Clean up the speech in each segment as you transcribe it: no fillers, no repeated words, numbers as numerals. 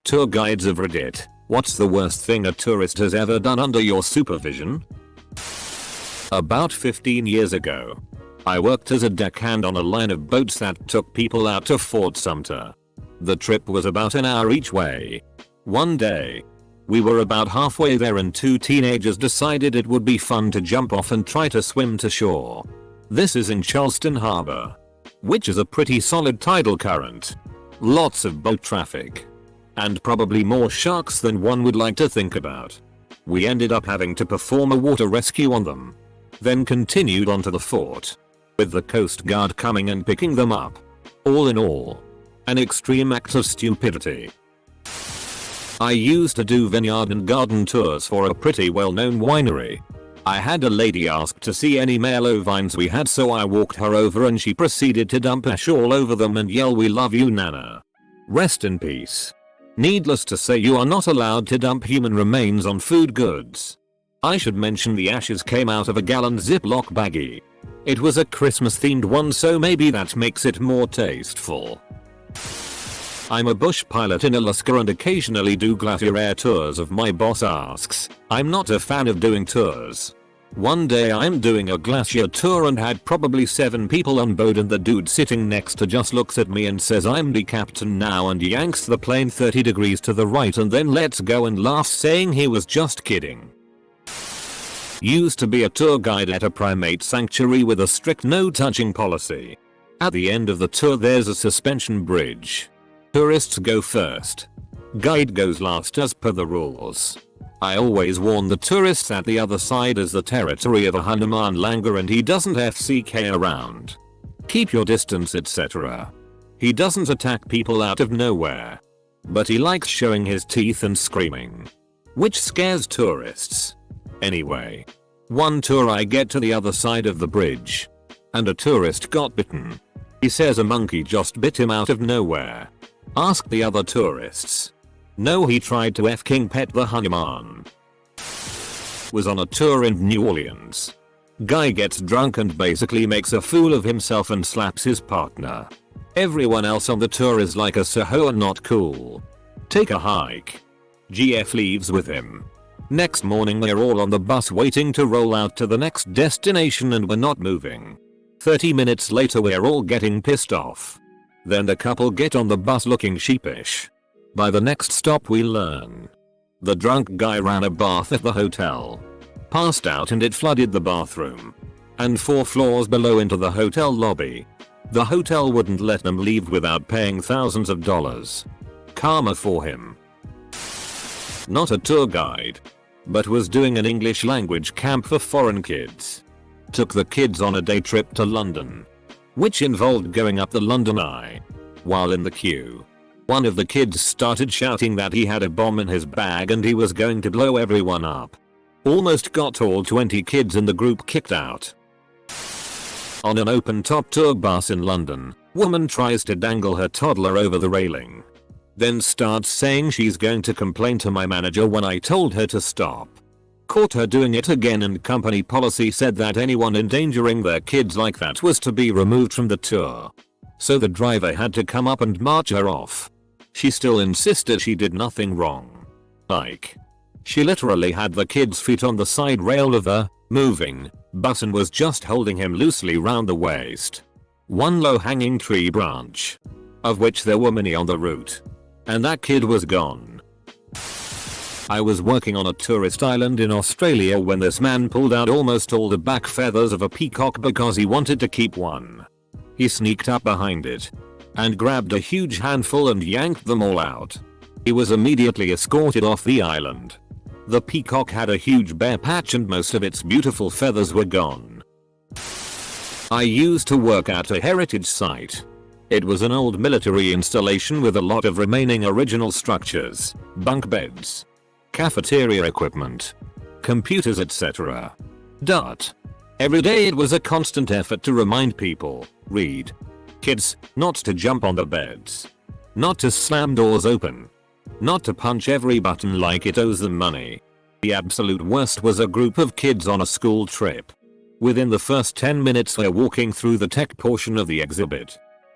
Tour guides of Reddit, what's the worst thing a tourist has ever done under your supervision? About 15 years ago, I worked as a deckhand on a line of boats that took people out to Fort Sumter. The trip was about an hour each way. One day, we were about halfway there and two teenagers decided it would be fun to jump off and try to swim to shore. This is in Charleston Harbor, which is a pretty solid tidal current. Lots of boat traffic. And probably more sharks than one would like to think about. We ended up having to perform a water rescue on them. Then continued on to the fort, with the Coast Guard coming and picking them up. All in all, an extreme act of stupidity. I used to do vineyard and garden tours for a pretty well-known winery. I had a lady ask to see any mallow vines we had, so I walked her over and she proceeded to dump ash all over them and yell, "We love you, Nana." Rest in peace. Needless to say, you are not allowed to dump human remains on food goods. I should mention the ashes came out of a gallon Ziploc baggie. It was a Christmas themed one, so maybe that makes it more tasteful. I'm a bush pilot in Alaska and occasionally do glacier air tours if my boss asks. I'm not a fan of doing tours. One day I'm doing a glacier tour and had probably 7 people on board, and the dude sitting next to just looks at me and says, "I'm the captain now," and yanks the plane 30 degrees to the right and then lets go and laughs, saying he was just kidding. Used to be a tour guide at a primate sanctuary with a strict no touching policy. At the end of the tour there's a suspension bridge. Tourists go first. Guide goes last as per the rules. I always warn the tourists that the other side is the territory of a Hanuman Langur and he doesn't FCK around. Keep your distance, etc. He doesn't attack people out of nowhere. But he likes showing his teeth and screaming, which scares tourists. Anyway, one tour I get to the other side of the bridge, and a tourist got bitten. He says a monkey just bit him out of nowhere. Ask the other tourists. No, he tried to f***ing pet the Hanuman. Was on a tour in New Orleans. Guy gets drunk and basically makes a fool of himself and slaps his partner. Everyone else on the tour is like, a so not cool. Take a hike. GF leaves with him. Next morning they're all on the bus waiting to roll out to the next destination and we're not moving. 30 minutes later we're all getting pissed off. Then the couple get on the bus looking sheepish. By the next stop we learn the drunk guy ran a bath at the hotel, passed out and it flooded the bathroom, and 4 floors below into the hotel lobby. The hotel wouldn't let them leave without paying thousands of dollars. Karma for him. Not a tour guide, but was doing an English language camp for foreign kids. Took the kids on a day trip to London, which involved going up the London Eye. While in the queue, one of the kids started shouting that he had a bomb in his bag and he was going to blow everyone up. Almost got all 20 kids in the group kicked out. On an open-top tour bus in London, woman tries to dangle her toddler over the railing. Then starts saying she's going to complain to my manager when I told her to stop. Caught her doing it again and company policy said that anyone endangering their kids like that was to be removed from the tour. So the driver had to come up and march her off. She still insisted she did nothing wrong. Like, she literally had the kid's feet on the side rail of the moving bus and was just holding him loosely round the waist. One low-hanging tree branch, of which there were many on the route, and that kid was gone. I was working on a tourist island in Australia when this man pulled out almost all the back feathers of a peacock because he wanted to keep one. He sneaked up behind it and grabbed a huge handful and yanked them all out. He was immediately escorted off the island. The peacock had a huge bare patch and most of its beautiful feathers were gone. I used to work at a heritage site. It was an old military installation with a lot of remaining original structures, bunk beds, cafeteria equipment, computers, etc. Every day it was a constant effort to remind people, read, kids, not to jump on the beds, not to slam doors open, not to punch every button like it owes them money. The absolute worst was a group of kids on a school trip. Within the first 10 minutes we're walking through the tech portion of the exhibit,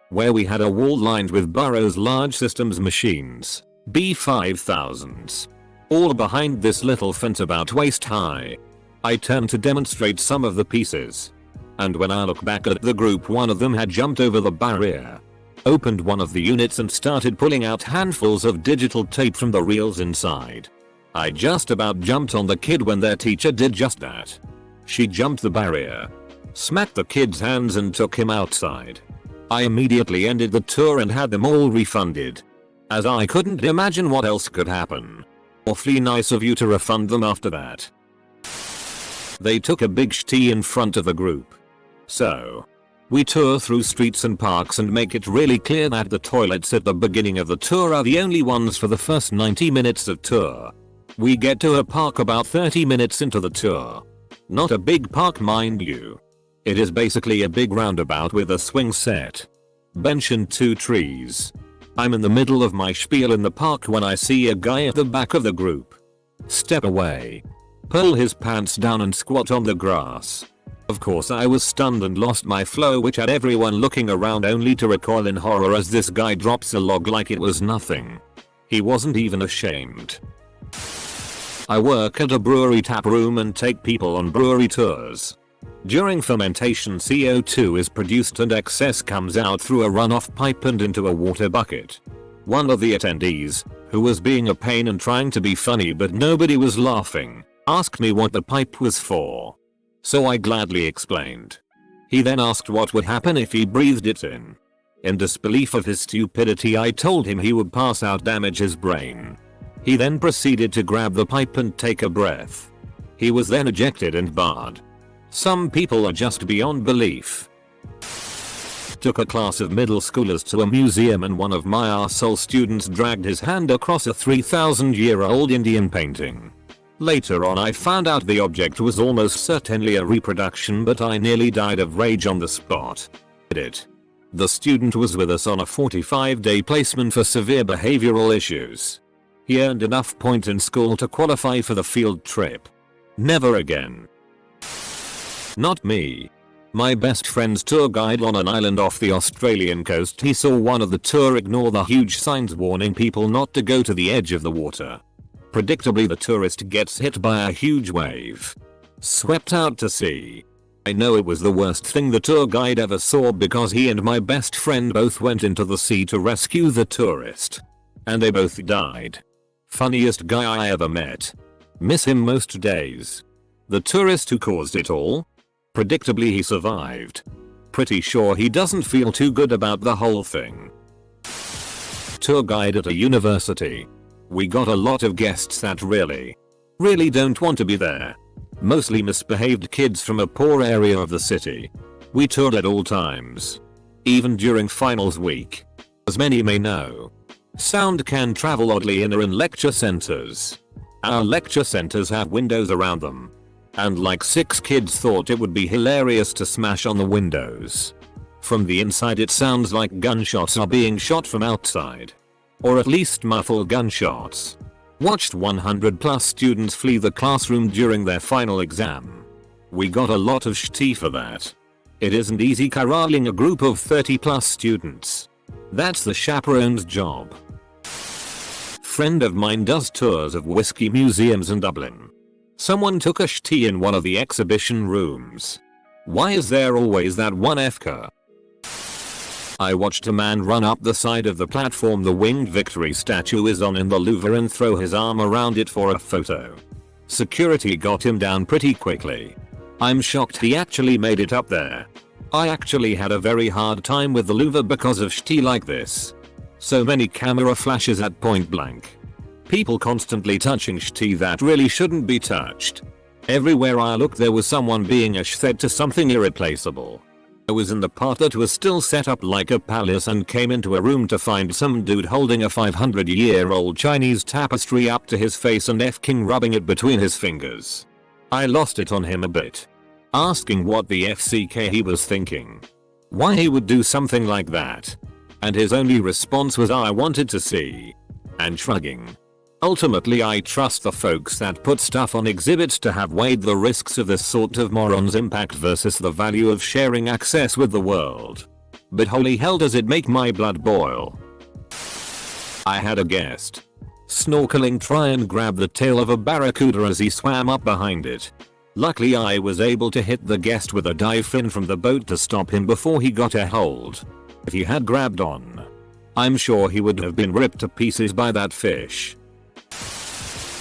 where we had a wall lined with Burroughs Large Systems machines, B5000s. All behind this little fence about waist high. I turned to demonstrate some of the pieces. And when I look back at the group, one of them had jumped over the barrier, opened one of the units and started pulling out handfuls of digital tape from the reels inside. I just about jumped on the kid when their teacher did just that. She jumped the barrier, smacked the kid's hands and took him outside. I immediately ended the tour and had them all refunded, as I couldn't imagine what else could happen. Awfully nice of you to refund them after that. They took a big shitty in front of the group. So, we tour through streets and parks and make it really clear that the toilets at the beginning of the tour are the only ones for the first 90 minutes of tour. We get to a park about 30 minutes into the tour. Not a big park, mind you. It is basically a big roundabout with a swing set, bench and 2 trees. I'm in the middle of my spiel in the park when I see a guy at the back of the group step away, pull his pants down and squat on the grass. Of course I was stunned and lost my flow, which had everyone looking around, only to recoil in horror as this guy drops a log like it was nothing. He wasn't even ashamed. I work at a brewery tap room and take people on brewery tours. During fermentation, CO2 is produced and excess comes out through a runoff pipe and into a water bucket. One of the attendees, who was being a pain and trying to be funny but nobody was laughing, asked me what the pipe was for. So I gladly explained. He then asked what would happen if he breathed it in. In disbelief of his stupidity, I told him he would pass out, damage his brain. He then proceeded to grab the pipe and take a breath. He was then ejected and barred. Some people are just beyond belief. Took a class of middle schoolers to a museum and one of my arsehole students dragged his hand across a 3,000-year-old Indian painting. Later on I found out the object was almost certainly a reproduction, but I nearly died of rage on the spot. The student was with us on a 45-day placement for severe behavioral issues. He earned enough points in school to qualify for the field trip. Never again. Not me. My best friend's tour guide on an island off the Australian coast. He saw one of the tour ignore the huge signs warning people not to go to the edge of the water. Predictably, the tourist gets hit by a huge wave, swept out to sea. I know it was the worst thing the tour guide ever saw, because he and my best friend both went into the sea to rescue the tourist, and they both died. Funniest guy I ever met. Miss him most days. The tourist who caused it all? Predictably, he survived. Pretty sure he doesn't feel too good about the whole thing. Tour guide at a university. We got a lot of guests that really don't want to be there. Mostly misbehaved kids from a poor area of the city. We toured at all times, even during finals week. As many may know, sound can travel oddly in lecture centers. Our lecture centers have windows around them, and like 6 kids thought it would be hilarious to smash on the windows. From the inside it sounds like gunshots are being shot from outside. Or at least muffled gunshots. Watched 100+ students flee the classroom during their final exam. We got a lot of shitty for that. It isn't easy corralling a group of 30+ students. That's the chaperone's job. Friend of mine does tours of whiskey museums in Dublin. Someone took a shitty in one of the exhibition rooms. Why is there always that one FK? I watched a man run up the side of the platform the winged victory statue is on in the Louvre and throw his arm around it for a photo. Security got him down pretty quickly. I'm shocked he actually made it up there. I actually had a very hard time with the Louvre because of shitty like this. So many camera flashes at point blank. People constantly touching shitty that really shouldn't be touched. Everywhere I looked there was someone being a shted to something irreplaceable. I was in the part that was still set up like a palace and came into a room to find some dude holding a 500-year-old Chinese tapestry up to his face and f-king rubbing it between his fingers. I lost it on him a bit, asking what the FCK he was thinking. Why he would do something like that. And his only response was, I wanted to see. And shrugging. Ultimately, I trust the folks that put stuff on exhibits to have weighed the risks of this sort of moron's impact versus the value of sharing access with the world. But holy hell, does it make my blood boil. I had a guest Snorkeling, try and grab the tail of a barracuda as he swam up behind it. Luckily I was able to hit the guest with a dive fin from the boat to stop him before he got a hold. If he had grabbed on, I'm sure he would have been ripped to pieces by that fish.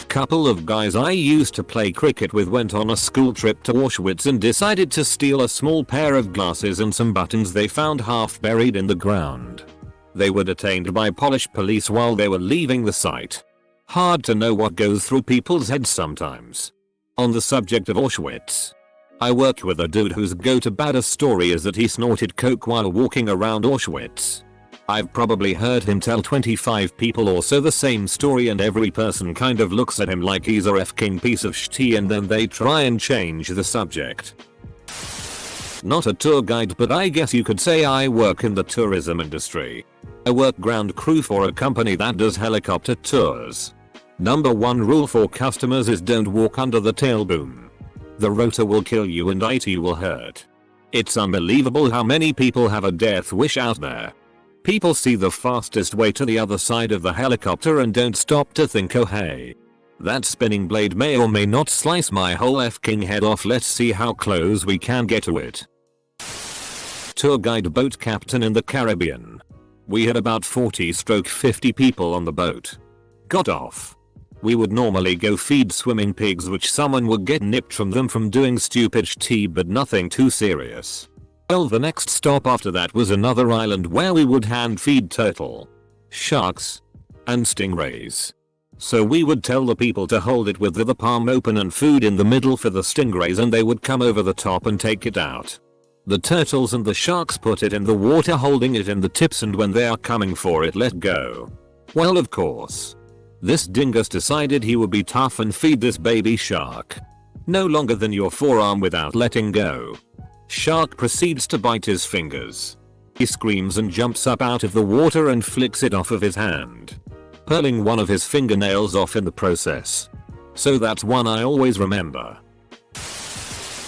Couple of guys I used to play cricket with went on a school trip to Auschwitz and decided to steal a small pair of glasses and some buttons they found half buried in the ground. They were detained by Polish police while they were leaving the site. Hard to know what goes through people's heads sometimes. On the subject of Auschwitz, I work with a dude whose go-to badass story is that he snorted coke while walking around Auschwitz. I've probably heard him tell 25 people or so the same story, and every person kind of looks at him like he's a f***ing piece of shit, and then they try and change the subject. Not a tour guide, but I guess you could say I work in the tourism industry. I work ground crew for a company that does helicopter tours. Number 1 rule for customers is don't walk under the tail boom. The rotor will kill you and it will hurt. It's unbelievable how many people have a death wish out there. People see the fastest way to the other side of the helicopter and don't stop to think, oh hey, that spinning blade may or may not slice my whole f***ing head off, let's see how close we can get to it. Tour guide boat captain in the Caribbean. We had about 40-50 people on the boat. Got off. We would normally go feed swimming pigs, which someone would get nipped from them from doing stupid shit, but nothing too serious. Well, the next stop after that was another island where we would hand feed turtle, sharks, and stingrays. So we would tell the people to hold it with the palm open and food in the middle for the stingrays, and they would come over the top and take it out. The turtles and the sharks put it in the water holding it in the tips, and when they are coming for it, let go. Well, of course, this dingus decided he would be tough and feed this baby shark. No longer than your forearm without letting go. Shark proceeds to bite his fingers. He screams and jumps up out of the water and flicks it off of his hand, peeling one of his fingernails off in the process. So that's one I always remember.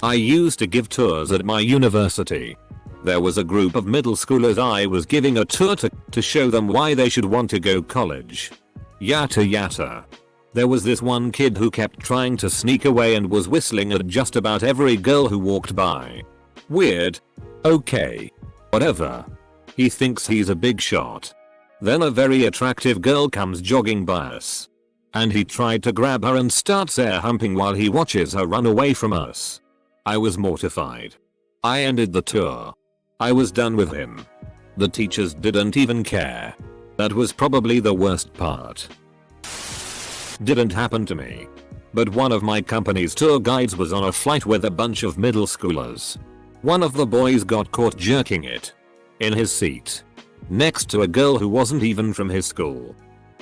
I used to give tours at my university. There was a group of middle schoolers I was giving a tour to show them why they should want to go college. Yata yata. There was this one kid who kept trying to sneak away and was whistling at just about every girl who walked by. Weird. Okay. Whatever. He thinks he's a big shot. Then a very attractive girl comes jogging by us. And he tried to grab her and starts air humping while he watches her run away from us. I was mortified. I ended the tour. I was done with him. The teachers didn't even care. That was probably the worst part. Didn't happen to me. But one of my company's tour guides was on a flight with a bunch of middle schoolers. One of the boys got caught jerking it in his seat next to a girl who wasn't even from his school.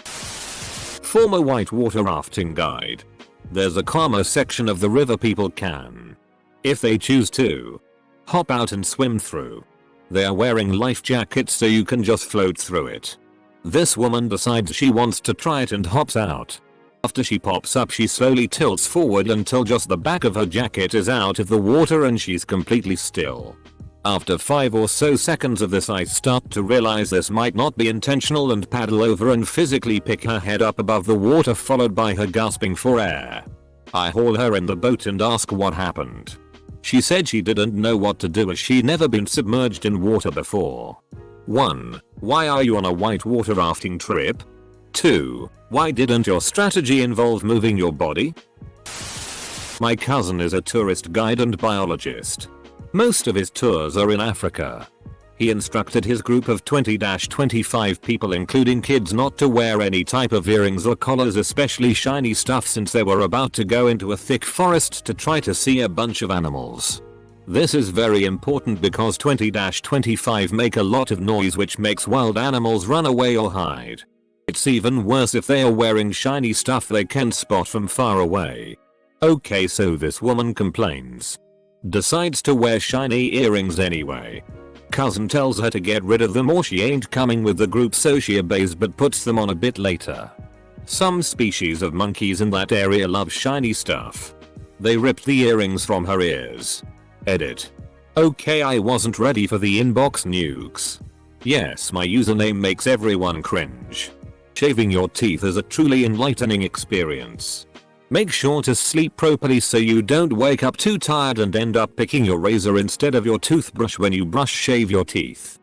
Former whitewater rafting guide. There's a calmer section of the river people can, if they choose to, hop out and swim through. They are wearing life jackets so you can just float through it. This woman decides she wants to try it and hops out. After she pops up, she slowly tilts forward until just the back of her jacket is out of the water and she's completely still. After 5 or so seconds of this, I start to realize this might not be intentional and paddle over and physically pick her head up above the water, followed by her gasping for air. I haul her in the boat and ask what happened. She said she didn't know what to do as she'd never been submerged in water before. 1. Why are you on a whitewater rafting trip? 2. Why didn't your strategy involve moving your body? My cousin is a tourist guide and biologist. Most of his tours are in Africa. He instructed his group of 20-25 people, including kids, not to wear any type of earrings or collars, especially shiny stuff, since they were about to go into a thick forest to try to see a bunch of animals. This is very important because 20-25 make a lot of noise, which makes wild animals run away or hide. It's even worse if they are wearing shiny stuff they can spot from far away. Okay, so this woman complains. Decides to wear shiny earrings anyway. Cousin tells her to get rid of them or she ain't coming with the group, so she obeys but puts them on a bit later. Some species of monkeys in that area love shiny stuff. They ripped the earrings from her ears. Edit. Okay, I wasn't ready for the inbox nukes. Yes, my username makes everyone cringe. Shaving your teeth is a truly enlightening experience. Make sure to sleep properly so you don't wake up too tired and end up picking your razor instead of your toothbrush when you shave your teeth.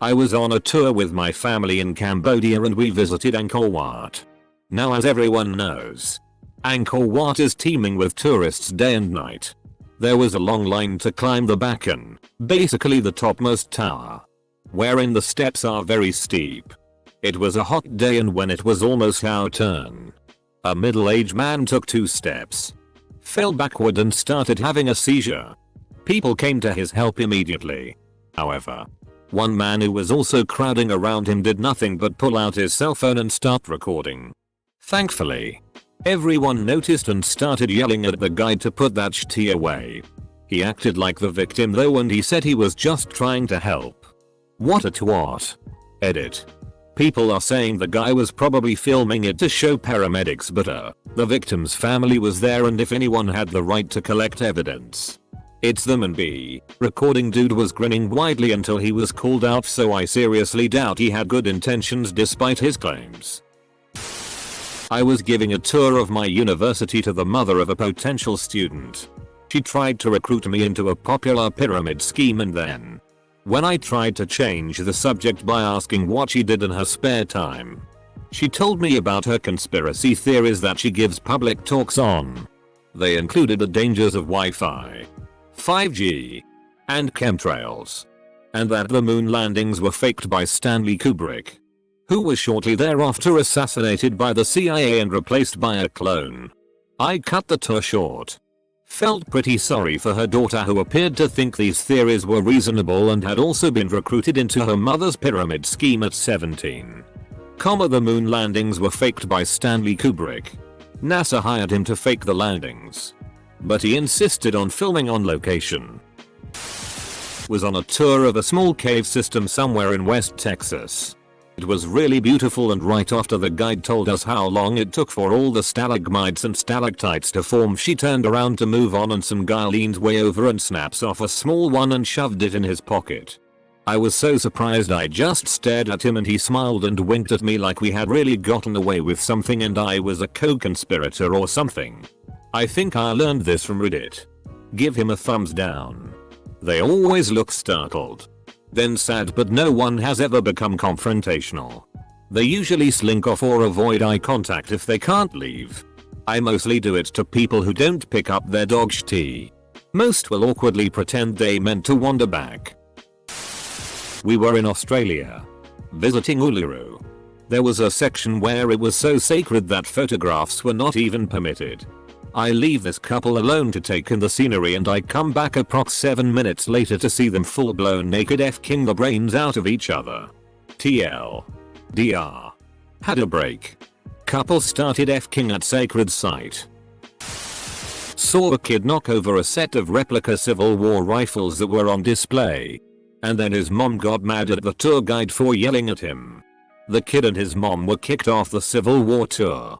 I was on a tour with my family in Cambodia and we visited Angkor Wat. Now, as everyone knows, Angkor Wat is teeming with tourists day and night. There was a long line to climb the Bacan, basically the topmost tower, wherein the steps are very steep. It was a hot day, and when it was almost our turn, a middle-aged man took 2 steps, fell backward and started having a seizure. People came to his help immediately. However, one man who was also crowding around him did nothing but pull out his cell phone and start recording. Thankfully, everyone noticed and started yelling at the guide to put that shit away. He acted like the victim though, and he said he was just trying to help. What a twat. Edit. People are saying the guy was probably filming it to show paramedics, but the victim's family was there, and if anyone had the right to collect evidence, it's them. And B, recording dude was grinning widely until he was called out, so I seriously doubt he had good intentions despite his claims. I was giving a tour of my university to the mother of a potential student. She tried to recruit me into a popular pyramid scheme, and then, when I tried to change the subject by asking what she did in her spare time, she told me about her conspiracy theories that she gives public talks on. They included the dangers of Wi-Fi, 5G, and chemtrails, and that the moon landings were faked by Stanley Kubrick, who was shortly thereafter assassinated by the CIA and replaced by a clone. I cut the tour short. Felt pretty sorry for her daughter, who appeared to think these theories were reasonable and had also been recruited into her mother's pyramid scheme at 17. The moon landings were faked by Stanley Kubrick. NASA hired him to fake the landings, but he insisted on filming on location. Was on a tour of a small cave system somewhere in West Texas. It was really beautiful, and right after the guide told us how long it took for all the stalagmites and stalactites to form, she turned around to move on and some guy leans way over and snaps off a small one and shoved it in his pocket. I was so surprised I just stared at him, and he smiled and winked at me like we had really gotten away with something and I was a co-conspirator or something. I think I learned this from Reddit. Give him a thumbs down. They always look startled, then sad, but no one has ever become confrontational. They usually slink off or avoid eye contact if they can't leave. I mostly do it to people who don't pick up their dog's tea. Most will awkwardly pretend they meant to wander back. We were in Australia, visiting Uluru. There was a section where it was so sacred that photographs were not even permitted. I leave this couple alone to take in the scenery, and I come back approx 7 minutes later to see them full blown naked f-king the brains out of each other. TL. DR. Had a break. Couple started f-king at sacred site. Saw a kid knock over a set of replica Civil War rifles that were on display. And then his mom got mad at the tour guide for yelling at him. The kid and his mom were kicked off the Civil War tour.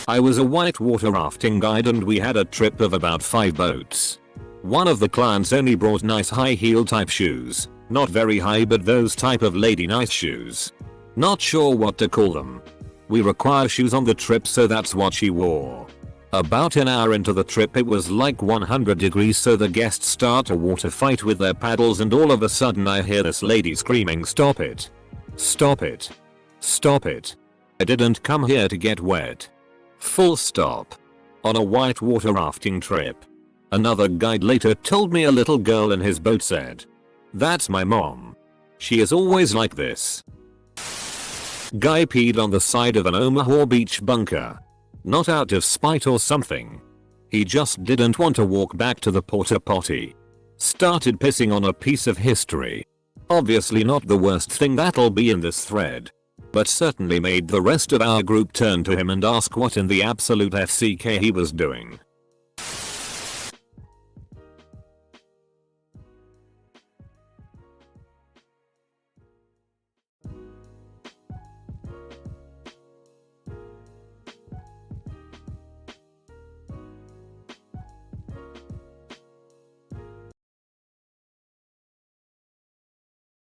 I was a whitewater rafting guide and we had a trip of about 5 boats. One of the clients only brought nice high heel type shoes. Not very high, but those type of lady nice shoes. Not sure what to call them. We require shoes on the trip, so that's what she wore. About an hour into the trip it was like 100 degrees, so the guests start a water fight with their paddles, and all of a sudden I hear this lady screaming, "Stop it! Stop it! Stop it! I didn't come here to get wet. Full stop." On a whitewater rafting trip. Another guide later told me a little girl in his boat said, "That's my mom. She is always like this." Guy peed on the side of an Omaha beach bunker. Not out of spite or something. He just didn't want to walk back to the porta potty. Started pissing on a piece of history. Obviously not the worst thing that'll be in this thread, but certainly made the rest of our group turn to him and ask what in the absolute FCK he was doing.